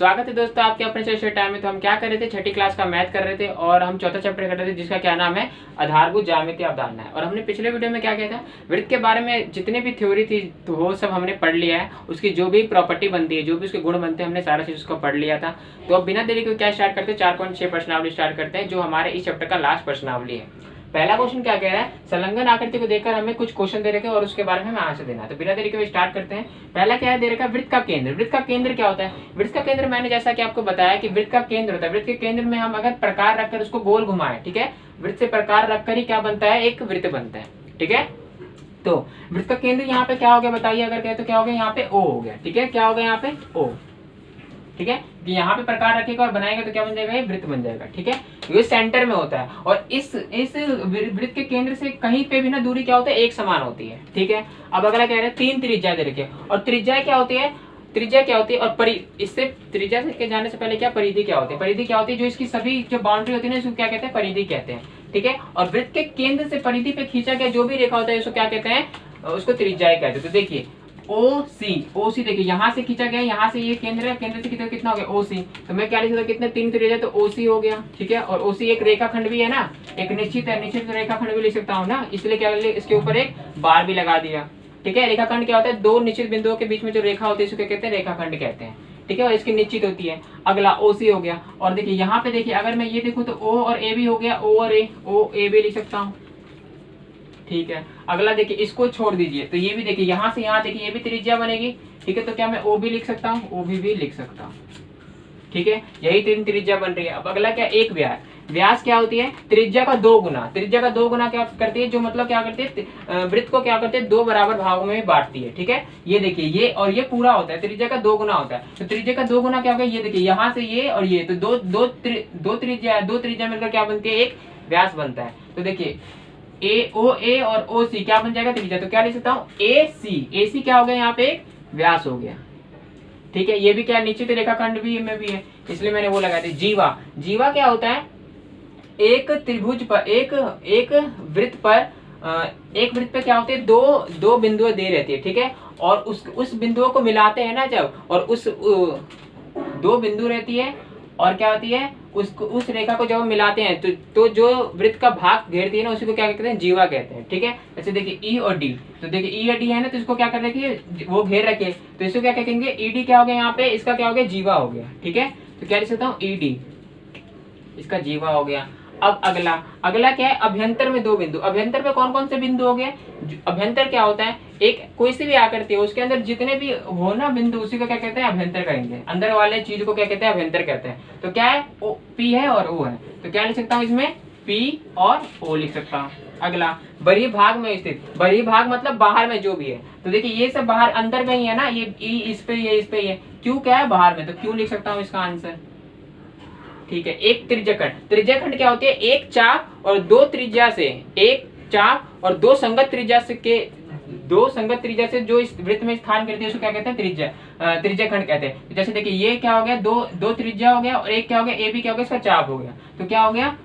स्वागत है दोस्तों आपके अपने चैप्टर टाइम में। तो हम क्या कर रहे थे, छठी क्लास का मैथ कर रहे थे और हम चौथा चैप्टर कर रहे थे जिसका क्या नाम है, आधारभूत ज्यामितीय अवधारणा है। और हमने पिछले वीडियो में क्या किया था, वृत्त के बारे में जितने भी थ्योरी थी तो वो सब हमने पढ़ लिया है। उसकी जो भी प्रॉपर्टी बनती है, जो भी उसके गुण बनते हैं, हमने सारा चीज उसको पढ़ लिया था। तो अब बिना देरी को क्या स्टार्ट करते हैं, 4.6 प्रश्नावली स्टार्ट करते हैं जो हमारे इस चैप्टर का लास्ट प्रश्नावली है। पहला क्वेश्चन क्या कह रहा है, संलग्न आकृति को देखकर हमें कुछ क्वेश्चन दे रखे और उसके बारे में हमें आंसर देना है। तो बिना देरी के स्टार्ट करते हैं। पहला क्या है दे रखा है, वृत्त का केंद्र। वृत्त का केंद्र क्या होता है, वृत्त का केंद्र मैंने जैसा कि आपको बताया कि वृत्त का केंद्र होता है। वृत्त के केंद्र में हम अगर प्रकार रखकर उसको गोल घुमाएं, ठीक है, वृत्त से प्रकार रखकर ही क्या बनता है, एक वृत्त बनता है। ठीक है, तो वृत्त का केंद्र यहाँ पे क्या हो गया बताइए, अगर कहे तो क्या हो गया, यहाँ पे ओ हो गया। ठीक है, क्या हो गया यहाँ पे ओ। ठीक है, यहाँ पे प्रकार रखेगा और बनाएगा तो क्या बन जाएगा, ये वृत्त बन जाएगा। ठीक है, ये सेंटर में होता है और इस वृत्त के केंद्र से कहीं पे भी ना दूरी क्या होता है, एक समान होती है। ठीक है, अब अगला कह रहे हैं 3 त्रिज्या दे रखे और त्रिज्या क्या होती है, त्रिज्या क्या होती है और इससे त्रिज्या के जाने से पहले क्या परिधि क्या होती है, परिधि क्या होती है, जो इसकी सभी जो बाउंड्री होती है ना इसको क्या कहते हैं, परिधि कहते हैं। ठीक है, और वृत्त के केंद्र से परिधि पे खींचा गया जो भी रेखा होता है उसको क्या कहते हैं, उसको त्रिज्या कहते हैं। तो देखिए ओसी देखिए यहाँ से खींचा गया, यहाँ से ये केंद्र है, केंद्र से कितना हो गया ओसी। तो मैं क्या लिख सकता, कितने 3 त्रिज्या तो ओसी हो गया। ठीक है, और ओसी एक रेखाखंड भी है ना, एक निश्चित है, निश्चित रेखाखंड भी लिख सकता हूँ ना, इसलिए क्या इसके ऊपर एक बार भी लगा दिया। ठीक है, रेखाखंड क्या होता है, दो निश्चित बिंदुओं के बीच में जो रेखा होती है इसको क्या कहते हैं, रेखाखंड कहते हैं। ठीक है, और इसकी निश्चित होती है। अगला ओसी हो गया और देखिए यहाँ पे देखिए अगर मैं ये देखूँ तो ओ और ए भी हो गया, ओ और ए, ओ ए भी लिख सकता हूँ। ठीक है, अगला देखिए इसको छोड़ दीजिए तो ये भी देखिए यहाँ से यहाँ देखिए ये भी त्रिज्या बनेगी। ठीक है, तो क्या मैं ओ भी लिख सकता हूँ, ओ भी लिख सकता हूँ। ठीक है, यही 3 त्रिज्या बन रही है। अब अगला क्या, एक व्यास। व्यास क्या होती है, त्रिज्या का 2 गुना। त्रिज्या का 2 गुना क्या करती है, जो मतलब क्या करती है, वृत्त को क्या करते हैं, 2 बराबर भागों में बांटती है। ठीक है, ये देखिए ये और ये पूरा होता है, त्रिज्या का 2 गुना होता है। तो त्रिज्या का 2 गुना क्या होगा, ये देखिए यहाँ से ये और ये, तो दो त्रिज्या मिलकर क्या बनती है, एक व्यास बनता है। तो देखिए ए और ओ सी क्या बन जाएगा, त्रिज्या। तो क्या लिख सकता हूँ, ए सी क्या हो गया, यहाँ पे एक व्यास हो गया। ठीक है, ये भी क्या निश्चित रेखाखंड भी में भी है, इसलिए मैंने वो लगा दिया। जीवा क्या होता है, एक त्रिभुज पर एक वृत्त पर एक वृत्त पे क्या होते हैं, दो बिंदुएं दे रहती है। ठीक है, और उस बिंदुओं को मिलाते हैं ना जब, और उस 2 बिंदु रहती है और क्या होती है, उस रेखा को जब हम मिलाते हैं तो जो वृत्त का भाग घेरती है ना उसी को क्या कहते हैं, जीवा कहते हैं। ठीक है, जैसे देखिए ई और डी, तो देखिए ई और डी है ना, तो इसको क्या कर रखिए, वो घेर रखे, तो इसको क्या कहेंगे, ईडी क्या हो गया, यहाँ पे इसका क्या हो गया, जीवा हो गया। ठीक है, तो क्या लिख सकता हूँ, ईडी इसका जीवा हो गया। अब अगला क्या है, अभ्यंतर में 2 बिंदु। अभ्यंतर में कौन कौन से बिंदु हो गए, अभ्यंतर क्या होता है, एक कोई सी भी आकृति है उसके अंदर जितने भी हो ना बिंदु उसी को क्या कहते हैं, अभ्यंतर कहेंगे। अंदर वाले चीज को क्या कहते हैं, अभ्यंतर कहते हैं। तो क्या है, ओ पी है और ओ है, तो क्या लिख सकता हूँ इसमें, पी और ओ लिख सकता हूँ। अगला बड़ी भाग में स्थित, बड़ी भाग मतलब बाहर में जो भी है, तो देखिए ये सब बाहर अंदर में ही है ना, ये ई इस पे ही है, इस पे ही है, क्यों क्या है बाहर में, तो क्यों लिख सकता हूँ इसका आंसर। ठीक है, एक त्रिज्याखंड क्या होती है, एक चाप और 2 त्रिज्या से, एक चाप और 2 संगत त्रिज्या से जो इस वृत्त में स्थान करती है उसको क्या कहते हैं, त्रिज्याखंड कहते हैं। तो जैसे देखिए ये क्या हो गया, दो त्रिज्या हो गया और एक क्या हो गया, ए बी क्या हो गया, इसका चाप हो गया। तो क्या हो गया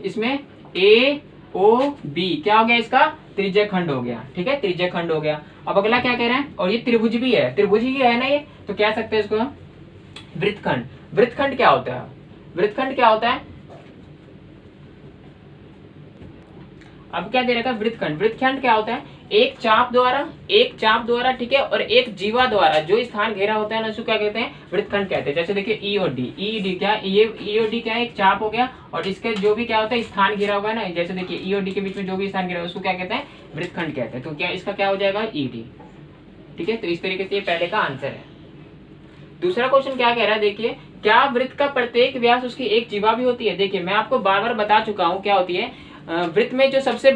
इसमें, ए ओ बी क्या हो गया, इसका त्रिज्याखंड हो गया। ठीक है, त्रिज्याखंड हो गया। अब अगला क्या कह रहे हैं, और ये त्रिभुज भी है, त्रिभुज ही है ना ये, तो कह सकते हैं इसको वृत्तखंड। वृत्तखंड क्या होता है, वृत्तखंड क्या होता है, अब क्या दे रखा है, वृत्तखंड। वृत्तखंड क्या होता है, एक चाप द्वारा ठीक है, और एक जीवा द्वारा जो स्थान घेरा होता है ना उसको क्या कहते हैं, वृत्तखंड कहते हैं। जैसे देखिए ई और डी क्या, ये ई और डी क्या है, एक चाप हो गया और इसके जो भी क्या होता है स्थान घेरा हुआ है ना, जैसे देखिए ई और डी के बीच में जो भी स्थान घेरा है उसको क्या कहते हैं, वृत्तखंड कहते हैं। तो क्या इसका क्या हो जाएगा, ई डी। ठीक है, तो इस तरीके से ये पहले का आंसर है। दूसरा क्वेश्चन क्या कह रहा है, देखिए क्या वृत्त का प्रत्येक व्यास उसकी एक जीवा भी होती है। देखिए मैं आपको बार बार बता चुका हूँ क्या होती है, वृत्त में जो सबसे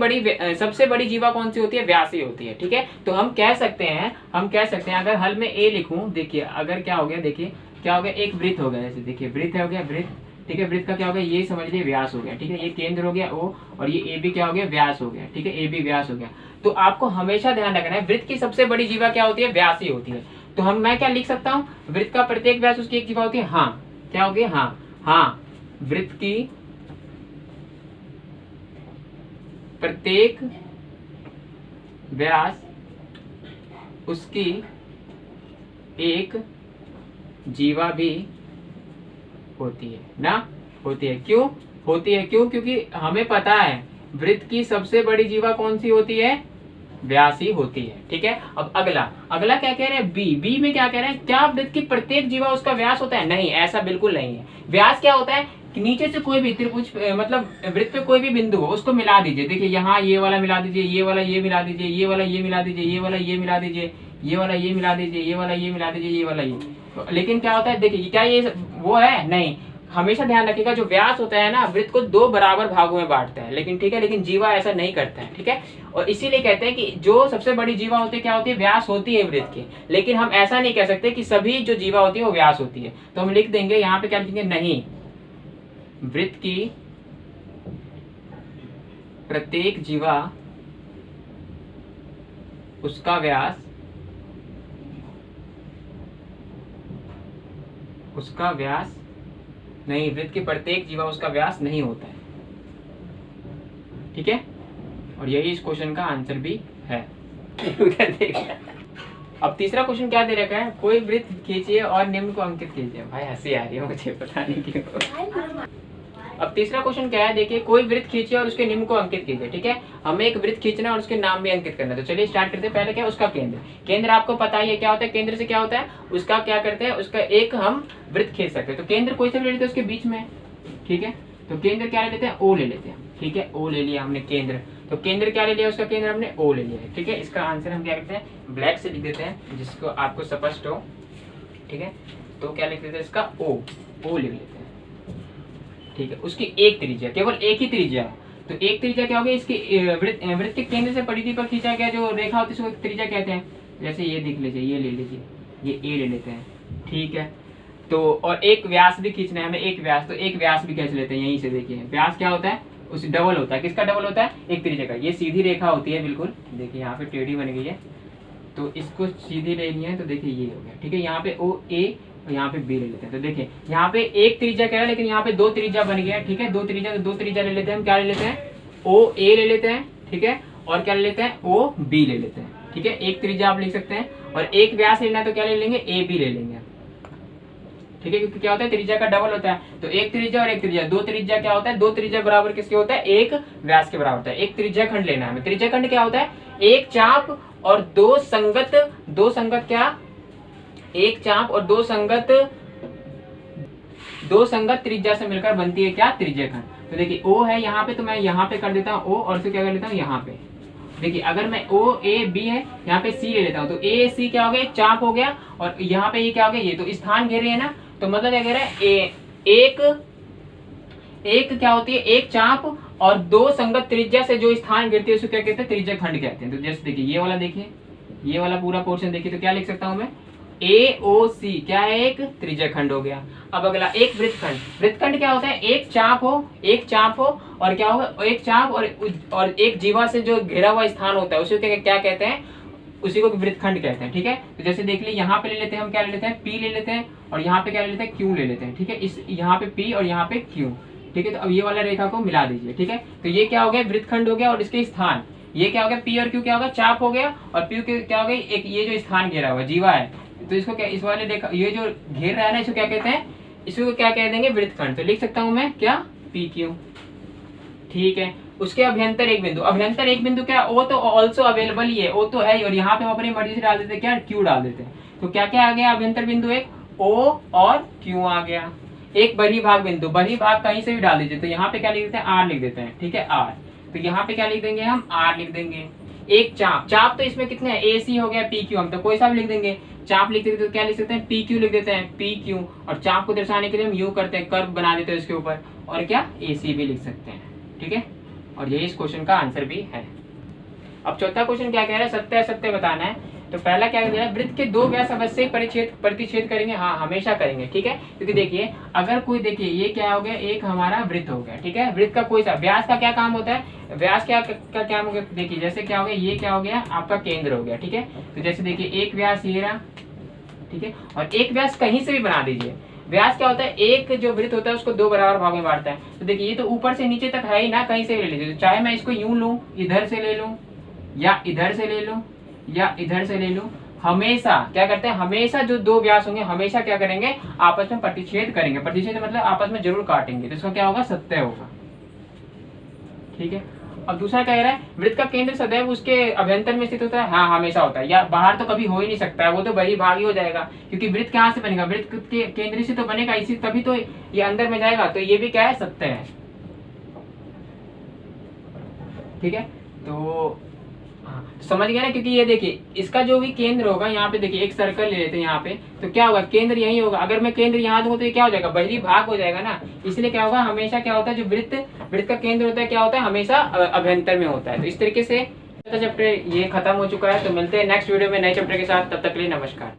बड़ी जीवा कौन सी होती है, व्यास ही होती है। ठीक है, तो हम कह सकते हैं अगर हल में ए लिखूं, देखिए अगर क्या हो गया, देखिए क्या हो गया, एक वृत्त हो गया, जैसे देखिए वृत्त हो गया, वृत्त। ठीक है, वृत्त का क्या हो गया, ये समझ लीजिए व्यास हो गया। ठीक है, ये केंद्र हो गया ओ और ये ए बी क्या हो गया, व्यास हो गया। ठीक है, ए बी व्यास हो गया। तो आपको हमेशा ध्यान रखना है वृत्त की सबसे बड़ी जीवा क्या होती है, व्यास ही होती है। तो मैं क्या लिख सकता हूँ, वृत्त का प्रत्येक व्यास उसकी एक जीवा होती है। हाँ, क्या हो गया, हाँ वृत्त की प्रत्येक व्यास उसकी एक जीवा भी होती है ना, होती है। क्यों होती है? क्यों? क्योंकि हमें पता है वृत्त की सबसे बड़ी जीवा कौन सी होती है? व्यास ही होती है। ठीक है, अब अगला क्या कह रहे हैं? बी में क्या कह रहे हैं? क्या वृत्त की प्रत्येक जीवा उसका व्यास होता है? नहीं, ऐसा बिल्कुल नहीं है। व्यास क्या होता है कि नीचे से कोई भी त्रिभुज मतलब वृत्त पे कोई भी बिंदु हो उसको मिला दीजिए। देखिए यहाँ ये वाला मिला दीजिए, ये वाला ये मिला दीजिए, ये वाला ये मिला दीजिए, ये वाला ये मिला दीजिए, ये वाला ये मिला दीजिए, ये वाला ये मिला दीजिए, ये वाला ये। लेकिन क्या होता है, देखिए क्या ये वो है? नहीं। हमेशा ध्यान रखिएगा, जो व्यास होता है ना वृत्त को दो बराबर भागों में बांटता है, लेकिन ठीक है, लेकिन जीवा ऐसा नहीं करता है। ठीक है, और इसीलिए कहते हैं कि जो सबसे बड़ी जीवा होती है क्या होती है? व्यास होती है वृत्त की। लेकिन हम ऐसा नहीं कह सकते कि सभी जो जीवा होती है वो व्यास होती है। तो हम लिख देंगे यहाँ पे, क्या लिखेंगे? नहीं, वृत्त की प्रत्येक जीवा उसका व्यास नहीं, वृत्त की प्रत्येक जीवा उसका व्यास नहीं होता है। ठीक है, और यही इस क्वेश्चन का आंसर भी है। उधर देखना। अब तीसरा क्वेश्चन क्या दे रखा है? कोई वृत्त खींचिए और निम्न को अंकित कीजिए। भाई हंसी आ रही है मुझे, पता नहीं क्यों। अब तीसरा क्वेश्चन क्या है? देखिए, कोई वृत्त खींचिए और उसके निम्न को अंकित कीजिए। ठीक है, हमें एक वृत्त खींचना और उसके नाम भी अंकित करना है। तो चलिए स्टार्ट करते हैं। पहले क्या है? उसका केंद्र आपको पता ही है क्या होता है। केंद्र से क्या होता है? उसका क्या करते हैं? उसका एक हम वृत्त खींच सकते हैं। तो केंद्र कोई से भी ले लेते हैं उसके बीच में। ठीक है, तो केंद्र क्या ले लेते हैं? ओ ले लेते हैं। ठीक है, ओ ले लिया हमने केंद्र। तो केंद्र क्या ले लिया? उसका केंद्र हमने ओ ले लिया है। ठीक है, इसका आंसर हम क्या करते हैं? ब्लैक से लिख देते हैं जिसको आपको स्पष्ट हो। ठीक है, तो क्या लिख देते हैं? इसका ओ लिख लेते हैं। ठीक है, उसकी एक त्रिज्या, केवल एक ही त्रिज्या। तो एक त्रिज्या क्या होगी? इसकी वृत्त के केंद्र से परिधि पर खींचा गया जो रेखा होती है उसको त्रिज्या कहते हैं। जैसे ये देख लीजिए, ये ले लीजिए, ये ए ले लेते हैं। ठीक है, तो और एक व्यास भी खींचना है हमें, एक व्यास। तो एक व्यास भी खींच लेते हैं यहीं से। देखिए व्यास क्या होता है? उस डबल होता है। किसका डबल होता है? एक त्रिज्या का। ये सीधी रेखा होती है बिल्कुल। देखिए यहाँ पे टेढ़ी बन गई है, तो इसको सीधी लेनी है। तो देखिए ये हो गया। ठीक है, यहाँ पे ओ ए और यहाँ पे बी ले लेते हैं। तो देखिए यहाँ पे एक त्रिज्या कह रहा है, लेकिन यहाँ पे दो त्रिज्या बन गया। ठीक है, दो त्रिज्या, तो दो त्रिज्या ले लेते हैं हम। क्या ले लेते हैं? ओ ए ले लेते हैं। ठीक है, और क्या ले लेते हैं? ओ बी ले लेते हैं। ठीक है, एक त्रिज्या आप लिख सकते हैं, और एक व्यास लेना है तो क्या ले लेंगे? ए बी ले लेंगे। ठीक है, क्योंकि क्या होता है? त्रिज्या का डबल होता है। तो एक त्रिज्या और एक त्रिज्या, दो त्रिज्या क्या होता है? दो त्रिज्या बराबर किसके होता है? एक व्यास के बराबर होता है। एक त्रिज्या खंड लेना है हमें। त्रिज्या खंड क्या होता है? एक चाप और दो संगत क्या? एक चाप और दो संगत त्रिज्या से मिलकर बनती है क्या? त्रिज्या खंड। तो देखिए ओ है यहाँ पे, तो मैं यहाँ पे कर देता हूँ ओ, और फिर क्या कर लेता हूँ यहाँ पे। देखिए अगर मैं ओ ए बी है, यहाँ पे सी ले लेता हूँ, तो ए सी क्या हो गया? एक चाप हो गया। और यहाँ पे ये क्या हो गया? ये तो स्थान घेर रही है ना। तो मतलब क्या कह रहा है? एक क्या होती है? एक चाप और दो संगत त्रिज्या से जो स्थान घेरती है उसको क्या कहते हैं? त्रिज्या खंड कहते हैं। तो जैसे देखिए ये वाला, देखिए ये वाला पूरा पोर्शन देखिए, तो क्या लिख सकता हूँ मैं? ए ओ सी क्या है? एक त्रिज्या खंड हो गया। अब अगला एक वृत्तखंड। वृत्तखंड क्या होता है? एक चाप हो और क्या होगा? एक चाप और एक जीवा से जो घिरा हुआ स्थान होता है उसी को क्या कहते हैं? उसी को वृत्तखंड कहते हैं। ठीक है, तो जैसे देख लीजिए यहाँ पे ले लेते हैं हम, क्या ले लेते हैं? पी ले लेते हैं, और यहाँ पे क्या ले लेते हैं? क्यू ले लेते हैं। ठीक है, इस यहाँ पे पी और यहाँ पे क्यू। ठीक है, तो अब ये वाला रेखा को मिला दीजिए। ठीक है, तो ये क्या हो गया? वृत्तखंड हो गया। और इसके स्थान ये क्या हो गया? पी और क्यू क्या होगा? चाप हो गया। और पी क्या हो गई? एक ये जो स्थान घेरा हुआ जीवा है, तो इसको क्या, इस वाले रेखा ये जो घेर रहा है ना, इसको क्या कहते हैं? इसको क्या कह देंगे? वृत्तखंड। तो लिख सकता हूं मैं क्या? P Q. ठीक है, उसके अभ्यंतर एक बिंदु क्या? ओ तो ऑल्सो अवेलेबल ही है, ओ तो है ही, और यहाँ पे हम अपनी मर्जी से डाल देते हैं क्या? क्यू डाल देते हैं। तो क्या क्या आ गया? अभ्यंतर बिंदु एक ओ और क्यू आ गया। एक बहिर्भाग बिंदु, बहिर्भाग कहीं से भी डाल दीजिए। तो यहाँ पे क्या लिख देते हैं? आर लिख देते हैं। ठीक है, आर। तो यहाँ पे क्या लिख देंगे हम? आर लिख देंगे। एक चाप तो इसमें कितने हैं? ए सी हो गया, पी क्यू, हम तो कोई सा भी लिख देंगे। चाप लिख देते तो क्या लिख सकते हैं? पी क्यू लिख देते हैं, पी क्यू। और चाप को दर्शाने के लिए हम यू करते हैं, कर्व बना देते हैं इसके ऊपर, और क्या? ए सी भी लिख सकते हैं। ठीक है, और यही इस क्वेश्चन का आंसर भी है। अब चौथा क्वेश्चन क्या कह रहा है? सत्य असत्य बताना है। तो पहला क्या कह रहा है? वृत्त के दो व्यास अवश्य प्रतिच्छेद करेंगे। हाँ, हमेशा करेंगे। ठीक है, क्योंकि देखिए अगर कोई, देखिए ये क्या हो गया? एक हमारा वृत्त हो गया। ठीक है, वृत्त का कोई सा व्यास का क्या काम होता है? व्यास क्या हो गया? देखिए जैसे क्या हो गया? ये क्या हो गया? आपका केंद्र हो गया। ठीक है, तो जैसे देखिए एक व्यास ये रहा। ठीक है, और एक व्यास कहीं से भी बना दीजिए। व्यास क्या होता है? एक जो वृत्त होता है उसको दो बराबर भागों में बांटता है। तो देखिए ये तो ऊपर से नीचे तक है ही ना, कहीं से भी ले लीजिए। तो चाहे मैं इसको यूं लूं, इधर से ले लूं, या इधर से ले लूं, या इधर से ले लूं, हमेशा क्या करते हैं, हमेशा जो दो व्यास होंगे हमेशा क्या करेंगे, आपस में प्रतिच्छेद करेंगे। प्रतिच्छेद मतलब आपस में जरूर काटेंगे, तो इसका क्या होगा, सत्य होगा। ठीक है। अब दूसरा कह रहा है वृत्त का केंद्र सदैव उसके अभ्यंतर में स्थित होता है। हाँ, हमेशा होता है, या बाहर तो कभी हो ही नहीं सकता है, वो तो बड़ी भागी हो जाएगा, क्योंकि वृत्त कहाँ से बनेगा, वृत्त के केंद्र से तो बनेगा, इसी तभी तो ये अंदर में जाएगा, तो ये भी क्या है, सत्य है। ठीक है, तो समझ गया ना, क्योंकि ये देखिए इसका जो भी केंद्र होगा, यहाँ पे देखिए एक सर्कल ले लेते हैं यहाँ पे, तो क्या होगा, केंद्र यही होगा। अगर मैं केंद्र यहाँ दूंगा तो ये क्या हो जाएगा, बहिर्भाग भाग हो जाएगा ना। इसलिए क्या होगा, हमेशा क्या होता है, जो वृत्त का केंद्र होता है क्या होता है, हमेशा अभ्यंतर में होता है। तो इस तरीके से चैप्टर ये खत्म हो चुका है। तो मिलते हैं नेक्स्ट वीडियो में नए चैप्टर के साथ, तब तक के लिए नमस्कार।